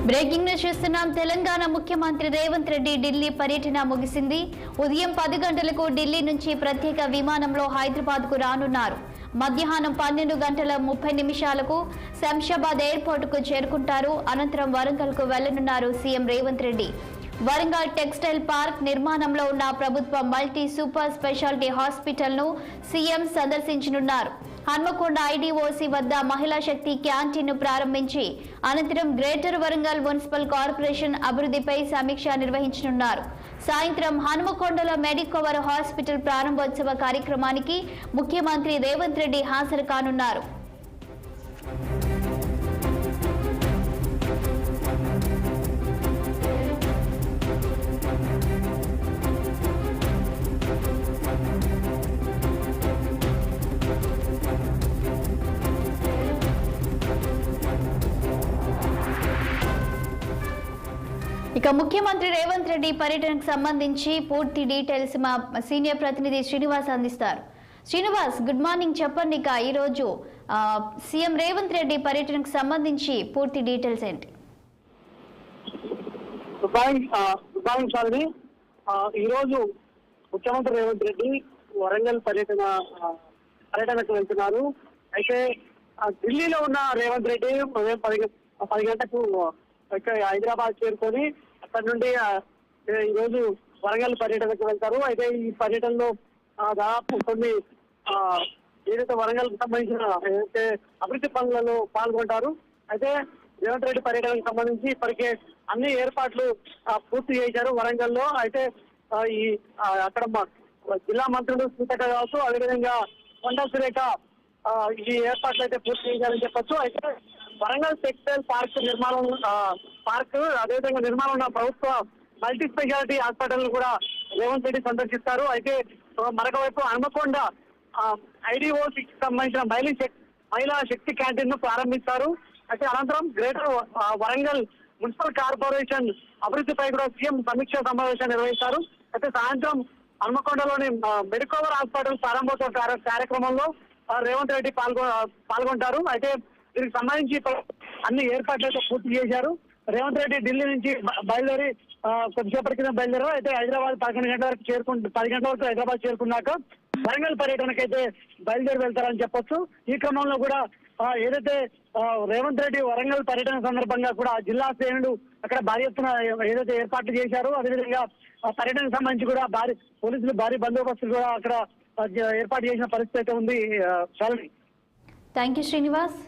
Breaking news చూస్తున్నాం. తెలంగాణ ముఖ్యమంత్రి రేవంత్ రెడ్డి ఢిల్లీ పర్యటన ముగిసింది. ఉదయం 10 గంటలకు ఢిల్లీ నుంచి ప్రత్యేక విమానంలో హైదరాబాద్ కు రానున్నారు. మధ్యాహ్నం 12:30 శంషాబాద్ ఎయిర్పోర్ట్ కు చేరుకుంటారు. అనంతరం వరంగల్ కు వెళ్లనున్నారు CM Revanth Reddy. Warangal textile park నిర్మాణంలో ఉన్న ప్రభుత్వ మల్టీ సూపర్ స్పెషాలిటీ హాస్పిటల్ ను సీఎం సందర్శించనున్నారు. హన్మకొండ ఐడీఓసీ వద్ద మహిళా శక్తి క్యాంటీన్ ను ప్రారంభించి అనంతరం గ్రేటర్ వరంగల్ మున్సిపల్ కార్పొరేషన్ అభివృద్ధిపై సమీక్ష నిర్వహించనున్నారు. సాయంత్రం హన్మకొండలో మెడికవర్ హాస్పిటల్ ప్రారంభోత్సవ కార్యక్రమానికి ముఖ్యమంత్రి రేవంత్ రెడ్డి హాజరు కానున్నారు. ఇక ముఖ్యమంత్రి రేవంత్ రెడ్డి పర్యటనకు సంబంధించి పూర్తి డీటెయిల్స్ మా సీనియర్ ప్రతినిధి శ్రీనివాస్ అందిస్తారు. Srinivas, good morning. చెప్పండి, ఇక ఈరోజు సీఎం రేవంత్ రెడ్డి పర్యటనకు సంబంధించి పూర్తి డీటెయిల్స్ ఏంటి? ఈరోజు ముఖ్యమంత్రి రేవంత్ రెడ్డి వరంగల్ పర్యటనకు వెళ్తున్నారు. అయితే ఢిల్లీలో ఉన్న రేవంత్ రెడ్డి ఉదయం 10 గంటలకు హైదరాబాద్ చేరుకొని అక్కడి నుండి ఈరోజు వరంగల్ పర్యటనకు వెళ్తారు. అయితే ఈ పర్యటనలో దాదాపు కొన్ని ఏదైతే వరంగల్ కు సంబంధించిన ఏదైతే అభివృద్ధి పనులలో పాల్గొంటారు. అయితే రేవంత్ రెడ్డి పర్యటనకు సంబంధించి ఇప్పటికే అన్ని ఏర్పాట్లు పూర్తి చేశారు వరంగల్ లో. అయితే ఈ అక్కడ జిల్లా మంత్రులు సీతక్క కావచ్చు, అదేవిధంగా కొండా సురేఖ ఈ ఏర్పాట్లు అయితే పూర్తి చేశారని చెప్పొచ్చు. అయితే వరంగల్ టెక్స్టైల్ పార్క్ అదేవిధంగా నిర్మాణం ఉన్న ప్రభుత్వ మల్టీ స్పెషాలిటీ హాస్పిటల్ కూడా రేవంత్ రెడ్డి సందర్శిస్తారు. అయితే మరొక వైపు హన్మకొండ ఐడీఓసీకి సంబంధించిన మహిళా శక్తి క్యాంటీన్ ను ప్రారంభిస్తారు. అయితే అనంతరం గ్రేటర్ వరంగల్ మున్సిపల్ కార్పొరేషన్ అభివృద్ధిపై కూడా సీఎం సమీక్ష సమావేశం నిర్వహిస్తారు. అయితే సాయంత్రం హన్మకొండలోని మెడికవర్ హాస్పిటల్ ప్రారంభోత్సవ కార్యక్రమంలో రేవంత్ రెడ్డి పాల్గొంటారు. అయితే దీనికి సంబంధించి అన్ని ఏర్పాట్లు అయితే పూర్తి చేశారు. రేవంత్ రెడ్డి ఢిల్లీ నుంచి బయలుదేరి కొద్దిసేపటి కింద బయలుదేరారు. అయితే హైదరాబాద్ 11 గంటల వరకు 10 గంటల వరకు హైదరాబాద్ చేరుకున్నాక వరంగల్ పర్యటనకైతే బయలుదేరి వెళ్తారని చెప్పొచ్చు. ఈ క్రమంలో కూడా ఏదైతే రేవంత్ రెడ్డి వరంగల్ పర్యటన సందర్భంగా కూడా జిల్లా శ్రేణులు అక్కడ భారీ ఎత్తున ఏదైతే ఏర్పాట్లు చేశారో, అదేవిధంగా పర్యటనకు సంబంధించి కూడా పోలీసులు భారీ బందోబస్తులు కూడా అక్కడ ఏర్పాటు చేసిన పరిస్థితి అయితే ఉంది. Thank you Srinivas.